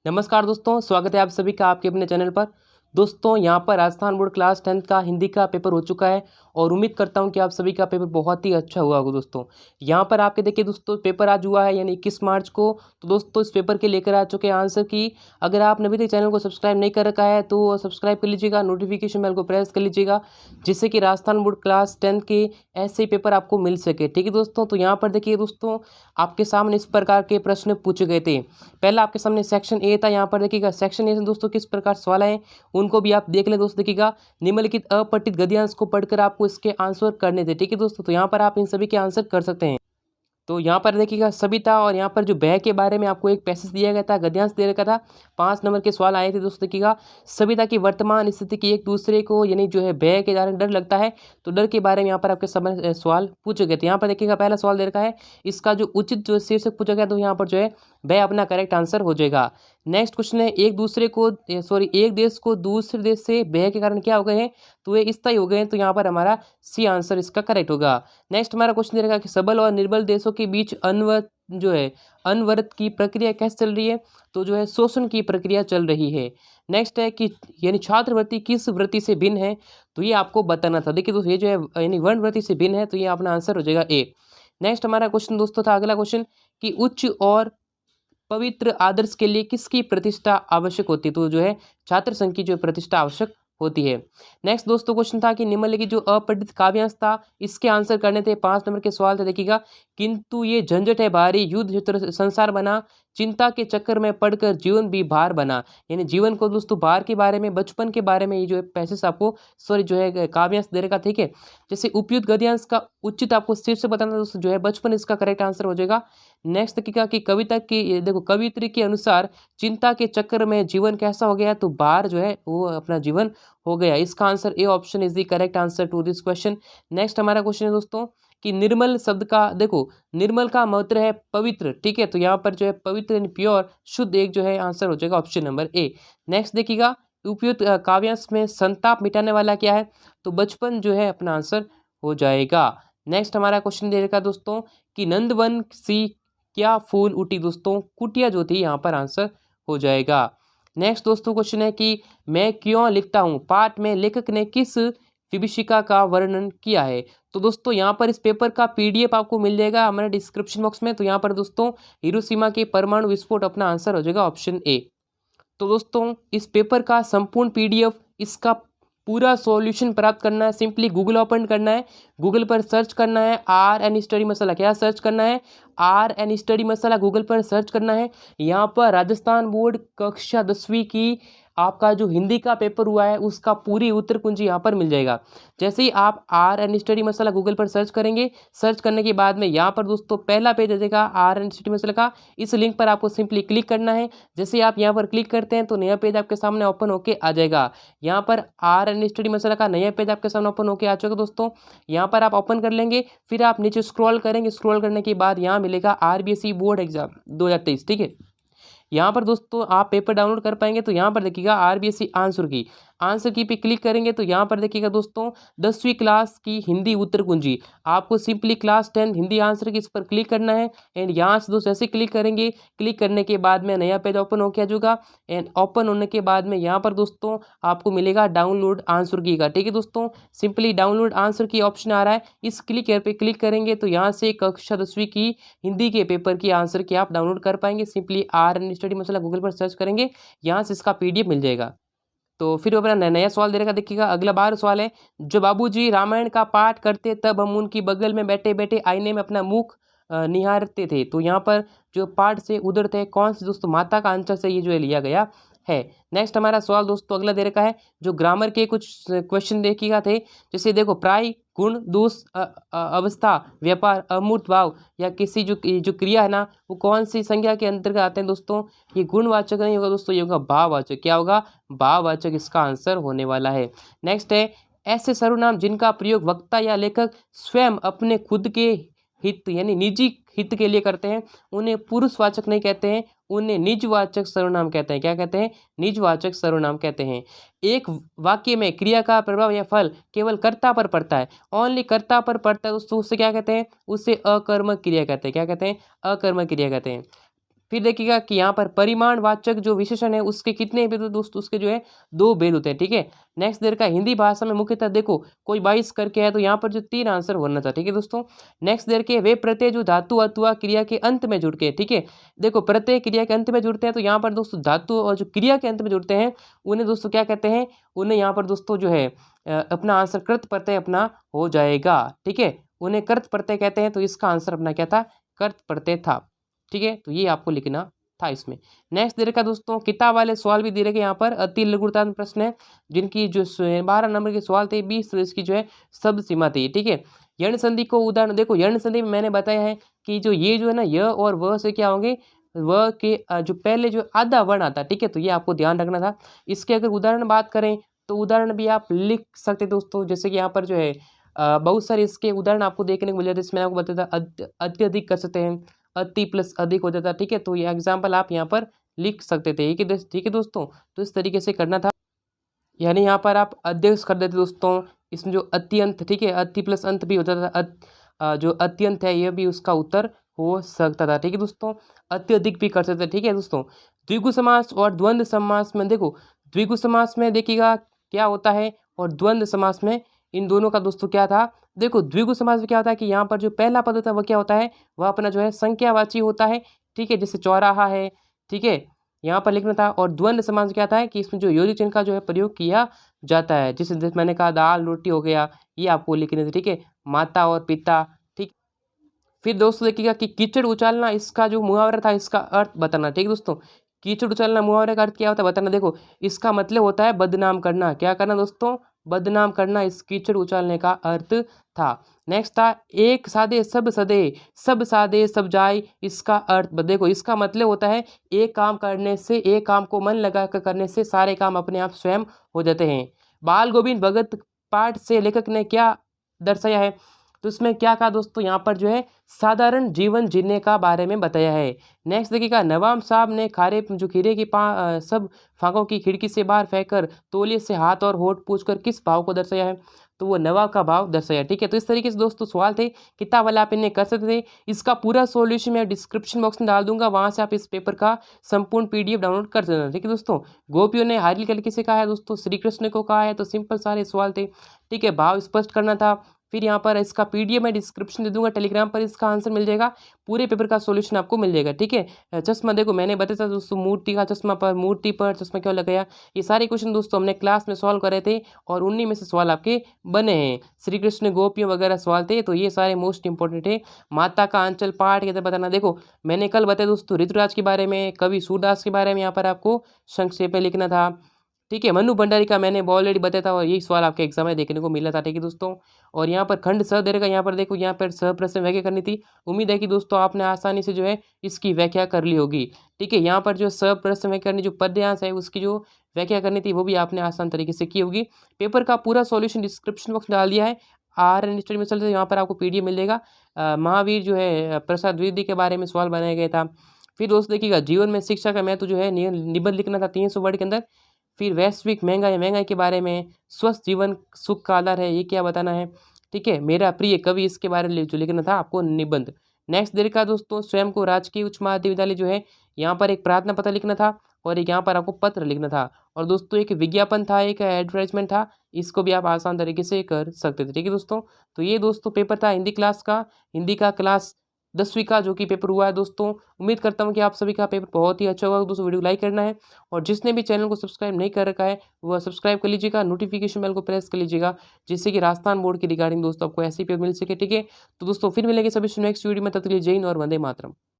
नमस्कार दोस्तों, स्वागत है आप सभी का आपके अपने चैनल पर। दोस्तों यहाँ पर राजस्थान बोर्ड क्लास 10th का हिंदी का पेपर हो चुका है और उम्मीद करता हूँ कि आप सभी का पेपर बहुत ही अच्छा हुआ होगा। दोस्तों यहाँ पर आपके देखिए दोस्तों पेपर आज हुआ है यानी 21 मार्च को। तो दोस्तों इस पेपर के लेकर आ चुके हैं आंसर की। अगर आपने अभी तक चैनल को सब्सक्राइब नहीं कर रखा है तो सब्सक्राइब कर लीजिएगा, नोटिफिकेशन बेल को प्रेस कर लीजिएगा, जिससे कि राजस्थान बोर्ड क्लास 10th के ऐसे पेपर आपको मिल सके। ठीक है दोस्तों, तो यहाँ पर देखिए दोस्तों आपके सामने इस प्रकार के प्रश्न पूछे गए थे। पहला आपके सामने सेक्शन ए था। यहाँ पर देखिएगा सेक्शन ए से दोस्तों किस प्रकार सवाल आए उनको भी आप देख लें। दोस्तों देखिएगा निम्नलिखित अपठित गद्यांश को पढ़कर आपको इसके आंसर करने थे। ठीक है दोस्तों, तो यहाँ पर आप इन सभी के आंसर कर सकते हैं। तो यहाँ पर देखिएगा सविता और यहाँ पर जो व्यय के बारे में आपको एक पैसेज दिया गया था, गद्यांश दे रखा था। 5 नंबर के सवाल आए थे दोस्तों। देखिएगा सविता की वर्तमान स्थिति की एक दूसरे को यानी जो है व्यय के कारण डर लगता है, तो डर के बारे में यहाँ पर आपके समय सवाल पूछे गए थे। यहाँ पर देखिएगा पहला सवाल दे रखा है, इसका जो उचित जो शीर्षक पूछा गया तो यहाँ पर जो है व्यय अपना करेक्ट आंसर हो जाएगा। नेक्स्ट क्वेश्चन है, एक देश को दूसरे देश से व्यय के कारण क्या हो गए हैं, तो ये स्थायी हो गए हैं, तो यहाँ पर हमारा सी आंसर इसका करेक्ट होगा। नेक्स्ट हमारा क्वेश्चन दे रखा कि सबल और निर्बल देशों के बीच अनवरत की प्रक्रिया कैसे चल रही है, तो जो है शोषण की प्रक्रिया चल रही है। नेक्स्ट है कि यानी छात्रवृत्ति किस वृत्ति से भिन्न है, तो ये आपको बताना था। देखिए दोस्तों ये जो है यानी वर्ण वृत्ति से भिन्न है, तो ये अपना आंसर हो जाएगा ए। नेक्स्ट हमारा क्वेश्चन दोस्तों था अगला क्वेश्चन कि उच्च और पवित्र आदर्श के लिए किसकी प्रतिष्ठा आवश्यक होती है, तो जो है छात्र संघ की जो प्रतिष्ठा आवश्यक होती है। नेक्स्ट दोस्तों क्वेश्चन था कि निम्नलिखित जो अपठित काव्यांश था इसके आंसर करने थे। 5 नंबर के सवाल थे। देखिएगा किंतु ये झंझट है भारी, युद्ध चित्र संसार बना, चिंता के चक्कर में पड़कर जीवन भी भार बना। यानी जीवन को दोस्तों भार के बारे में, बचपन के बारे में ये जो है पैसेज आपको जो है काव्यांश दे रखा। ठीक है, जैसे उपयुक्त गद्यांश का उचित आपको शीर्षक बताना दोस्तों जो है बचपन इसका करेक्ट आंसर हो जाएगा। नेक्स्ट देखिएगा कि कविता की देखो कवित्री के अनुसार चिंता के चक्कर में जीवन कैसा हो गया, तो भार जो है वो अपना जीवन हो गया। इसका answer A option is the correct answer to this question. Next हमारा क्वेश्चन है दोस्तों कि निर्मल शब्द का देखो निर्मल का मतलब है पवित्र। ठीक है, तो यहाँ पर जो है पवित्र यानी प्योर शुद्ध एक जो है आंसर हो जाएगा ऑप्शन नंबर ए। नेक्स्ट देखिएगा उपयुक्त काव्यांश में संताप मिटाने वाला क्या है, तो बचपन जो है अपना आंसर हो जाएगा। नेक्स्ट हमारा क्वेश्चन दे रखा दोस्तों कि नंदवन सी क्या फूल उठी, दोस्तों कुटिया जो थी यहाँ पर आंसर हो जाएगा। नेक्स्ट दोस्तों क्वेश्चन है कि मैं क्यों लिखता हूँ पाठ में लेखक ने किस विभीषिका का वर्णन किया है, तो दोस्तों यहाँ पर इस पेपर का पीडीएफ आपको मिल जाएगा हमारे डिस्क्रिप्शन बॉक्स में। तो यहाँ पर दोस्तों हिरोशिमा के परमाणु विस्फोट अपना आंसर हो जाएगा ऑप्शन ए। तो दोस्तों इस पेपर का संपूर्ण पीडीएफ इसका पूरा सॉल्यूशन प्राप्त करना है, सिंपली गूगल ओपन करना है, गूगल पर सर्च करना है आर एन स्टडी मसाला। क्या सर्च करना है, R N study Masala Google पर सर्च करना है। यहाँ पर राजस्थान बोर्ड कक्षा 10वीं की आपका जो हिंदी का पेपर हुआ है उसका पूरी उत्तर कुंजी यहाँ पर मिल जाएगा। जैसे ही आप R N study Masala Google पर सर्च करेंगे, सर्च करने के बाद में यहाँ पर दोस्तों पहला पेज आ जाएगा आर एन स्टडी मसाला का। इस लिंक पर आपको सिंपली क्लिक करना है। जैसे ही आप यहाँ पर क्लिक करते हैं तो नया पेज आपके सामने ओपन होके आ जाएगा। यहाँ पर आर एन स्टडी मसाला का नया पेज आपके सामने ओपन होके आ चुका दोस्तों। यहाँ पर आप ओपन कर लेंगे, फिर आप नीचे स्क्रॉल करेंगे, स्क्रॉल करने के बाद यहाँ मिलेगा आरबीएसई बोर्ड एग्जाम 2023। ठीक है, यहाँ पर दोस्तों आप पेपर डाउनलोड कर पाएंगे। तो यहाँ पर देखिएगा आरबीएसई आंसर की पे क्लिक करेंगे तो यहाँ पर देखिएगा दोस्तों 10वीं क्लास की हिंदी उत्तर कुंजी। आपको सिंपली क्लास 10 हिंदी आंसर की इस पर क्लिक करना है एंड यहाँ से दोस्तों ऐसे क्लिक करेंगे, क्लिक करने के बाद में नया पेज ओपन होकर आ जाएगा एंड ओपन होने के बाद में यहाँ पर दोस्तों आपको मिलेगा डाउनलोड आंसर की का। ठीक है दोस्तों, सिंपली डाउनलोड आंसर की ऑप्शन आ रहा है, इस क्लिक पे क्लिक करेंगे तो यहाँ से कक्षा 10वीं की हिंदी के पेपर की आंसर की आप डाउनलोड कर पाएंगे। Simply R N study Masala Google पर सर्च करेंगे, यहाँ से इसका पीडीएफ मिल जाएगा। तो फिर अपना नया सवाल दे रखा। देखिएगा अगला 12 सवाल है, जो बाबूजी रामायण का पाठ करते तब हम उनकी बगल में बैठे बैठे आईने में अपना मुख निहारते थे, तो यहाँ पर जो पाठ से उधर थे कौन से दोस्तों माता का आंसर से ये जो है लिया गया है। नेक्स्ट हमारा सवाल दोस्तों अगला दे रखा है, जो ग्रामर के कुछ क्वेश्चन देखिएगा थे। जैसे देखो प्राय गुण दोष अवस्था व्यापार अमूर्त भाव या किसी जो क्रिया है ना वो कौन सी संज्ञा के अंतर्गत आते हैं दोस्तों, ये गुणवाचक नहीं होगा दोस्तों, ये होगा भाववाचक। क्या होगा, भाववाचक इसका आंसर होने वाला है। नेक्स्ट है ऐसे सर्वनाम जिनका प्रयोग वक्ता या लेखक स्वयं अपने खुद के हित यानी निजी हित के लिए करते हैं उन्हें पुरुषवाचक नहीं कहते हैं, उन्हें निजवाचक सर्वनाम कहते हैं। क्या कहते हैं, निजवाचक सर्वनाम कहते हैं। एक वाक्य में क्रिया का प्रभाव या फल केवल कर्ता पर पड़ता है, ओनली कर्ता पर पड़ता है दोस्तों, उससे क्या कहते हैं, उससे अकर्मक क्रिया कहते हैं। क्या कहते हैं, अकर्मक क्रिया कहते हैं। फिर देखिएगा कि यहाँ पर परिमाणवाचक जो विशेषण है उसके कितने भेद होते हैं दोस्तों, उसके जो है 2 भेद होते हैं, ठीक है। नेक्स्ट दे रखा है हिंदी भाषा में मुख्यतः देखो कोई 22 करके है तो यहाँ पर जो 3 आंसर होना था, ठीक है दोस्तों। नेक्स्ट दे रखे है वे प्रत्यय जो धातु अथवा क्रिया के अंत में जुड़ के, ठीक है। देखो प्रत्यय क्रिया के अंत में जुड़ते हैं तो यहाँ पर दोस्तों धातु और जो क्रिया के अंत में जुड़ते हैं उन्हें दोस्तों क्या कहते हैं, उन्हें यहाँ पर दोस्तों जो है अपना आंसर कृत प्रत्यय अपना हो जाएगा, ठीक है। उन्हें कृत प्रत्यय कहते हैं तो इसका आंसर अपना क्या था, कृत प्रत्यय था, ठीक है। तो ये आपको लिखना था इसमें। नेक्स्ट दे रखा दोस्तों किताब वाले सवाल भी दे रखे यहाँ पर अति लघुतांत प्रश्न है जिनकी जो 12 नंबर के सवाल थे 20 इसकी जो है शब्द सीमा थी, ठीक है। यण संधि को उदाहरण देखो, यण संधि में मैंने बताया है कि जो ये जो है ना य और व से क्या होंगे, व के जो पहले जो आधा वर्ण आता, ठीक है। तो ये आपको ध्यान रखना था। इसके अगर उदाहरण बात करें तो उदाहरण भी आप लिख सकते दोस्तों, जैसे कि यहाँ पर जो है बहुत सारे इसके उदाहरण आपको देखने को मिल जाते हैं। इसमें आपको बताया था अत्यधिक कर सकते हैं, अति प्लस अधिक हो जाता, ठीक है। तो ये एग्जाम्पल आप यहाँ पर लिख सकते थे, ठीक है दोस्तों। तो इस तरीके से करना था, यानी यहाँ पर आप अध्यक्ष कर देते दोस्तों। इसमें जो अत्यंत, ठीक है, अति प्लस अंत भी होता था, जो अत्यंत है यह भी उसका उत्तर हो सकता था, ठीक है दोस्तों। अत्यधिक भी कर सकते थे, ठीक है दोस्तों। द्विगु समास और द्वंद्व समास में देखो, द्विगु समास में देखिएगा क्या होता है और द्वंद्व समास में इन दोनों का दोस्तों क्या था। देखो द्विगु समास में क्या होता है कि यहाँ पर जो पहला पद होता है वह क्या होता है, वह अपना जो है संख्यावाची होता है, ठीक है, जैसे चौराहा है, ठीक है, यहाँ पर लिखना था। और द्वंद्व समास क्या था है कि इसमें जो योजित चिन्ह का जो है प्रयोग किया जाता है, जैसे मैंने कहा दाल रोटी हो गया, ये आपको लिखने थे, ठीक है, माता और पिता, ठीक। फिर दोस्तों देखिएगा कि कीचड़ उछालना, इसका जो मुहावरा था इसका अर्थ बताना, ठीक है दोस्तों। कीचड़ उछालना मुहावरे का अर्थ क्या होता है बताना। देखो इसका मतलब होता है बदनाम करना, क्या करना दोस्तों, बदनाम करना, इस कीचड़ उछालने का अर्थ था। नेक्स्ट था एक सादे सब सदे, सब सादे सब जाए, इसका अर्थ देखो इसका मतलब होता है एक काम करने से, एक काम को मन लगा कर करने से सारे काम अपने आप स्वयं हो जाते हैं। बाल गोविंद भगत पाठ से लेखक ने क्या दर्शाया है, तो इसमें क्या कहा दोस्तों, यहाँ पर जो है साधारण जीवन जीने का बारे में बताया है। नेक्स्ट देखिएगा नवाब साहब ने खारे जो खीरे की सब फांकों की खिड़की से बाहर फेंककर तौलिए से हाथ और होठ पूछकर किस भाव को दर्शाया है, तो वो नवाब का भाव दर्शाया, ठीक है। तो इस तरीके से दोस्तों सवाल थे, किताब वाला आप इन्हें कर सकते थे। इसका पूरा सॉल्यूशन मैं डिस्क्रिप्शन बॉक्स में डाल दूंगा, वहां से आप इस पेपर का संपूर्ण पीडीएफ डाउनलोड कर सकते हैं, ठीक है दोस्तों। गोपियों ने हारिल कल किसे कहा है दोस्तों, श्री कृष्ण को कहा है। तो सिंपल सारे सवाल थे, ठीक है, भाव स्पष्ट करना था। फिर यहाँ पर इसका पीडीएफ मैं डिस्क्रिप्शन दे दूंगा, टेलीग्राम पर इसका आंसर मिल जाएगा, पूरे पेपर का सॉल्यूशन आपको मिल जाएगा, ठीक है। चश्मा देखो मैंने बताया था दोस्तों, मूर्ति का चश्मा पर, मूर्ति पर चश्मा क्यों लगाया, ये सारे क्वेश्चन दोस्तों हमने क्लास में सॉल्व करे थे और उन्हीं में से सवाल आपके बने हैं। श्री कृष्ण गोपियों वगैरह सवाल थे, तो ये सारे मोस्ट इंपॉर्टेंट है। माता का आंचल पाठ कैसे बताना, देखो मैंने कल बताया दोस्तों ऋतुराज के बारे में, कवि सूरदास के बारे में यहाँ पर आपको संक्षेप में लिखना था, ठीक है। मनु भंडारी का मैंने ऑलरेडी बताया था और यही सवाल आपके एग्जाम में देखने को मिला था, ठीक है दोस्तों। और यहाँ पर खंड स दे रखा, यहाँ पर देखो यहाँ पर स प्रश्न व्याख्या करनी थी। उम्मीद है कि दोस्तों आपने आसानी से जो है इसकी व्याख्या कर ली होगी, ठीक है। यहाँ पर जो स प्रश्न व्याख्या करनी, जो पद्यांश है उसकी जो व्याख्या करनी थी वो भी आपने आसान तरीके से की होगी। पेपर का पूरा सॉल्यूशन डिस्क्रिप्शन बॉक्स में डाल दिया है, RN स्टडी में चलते यहाँ पर आपको पीडीएफ मिल जाएगा। महावीर जो है प्रसाद द्विवेदी के बारे में सवाल बनाया गया था। फिर दोस्तों देखिएगा जीवन में शिक्षा का महत्व जो है निबंध लिखना था 300 वर्ड के अंदर। फिर वैश्विक महंगाई के बारे में, स्वस्थ जीवन सुख का आधार है ये क्या बताना है, ठीक है। मेरा प्रिय कवि, इसके बारे में जो लिखना था आपको निबंध। नेक्स्ट दे रखा दोस्तों स्वयं को राजकीय उच्च माध्यमिक विद्यालय जो है, यहाँ पर एक प्रार्थना पत्र लिखना था और एक यहाँ पर आपको पत्र लिखना था। और दोस्तों एक विज्ञापन था, एक एडवर्टाइजमेंट था, इसको भी आप आसान तरीके से कर सकते थे, ठीक है दोस्तों। तो ये दोस्तों पेपर था हिंदी क्लास का, हिंदी का क्लास 10वीं का जो कि पेपर हुआ है दोस्तों। उम्मीद करता हूँ कि आप सभी का पेपर बहुत ही अच्छा होगा दोस्तों। वीडियो लाइक करना है और जिसने भी चैनल को सब्सक्राइब नहीं कर रखा है वह सब्सक्राइब कर लीजिएगा, नोटिफिकेशन बेल को प्रेस कर लीजिएगा, जिससे कि राजस्थान बोर्ड की रिगार्डिंग दोस्तों आपको ऐसी पेपर मिल सके, ठीक है। तो दोस्तों फिर मिलेंगे सभी नेक्स्ट वीडियो में, तब तक के लिए जय हिंद और वंदे मातरम।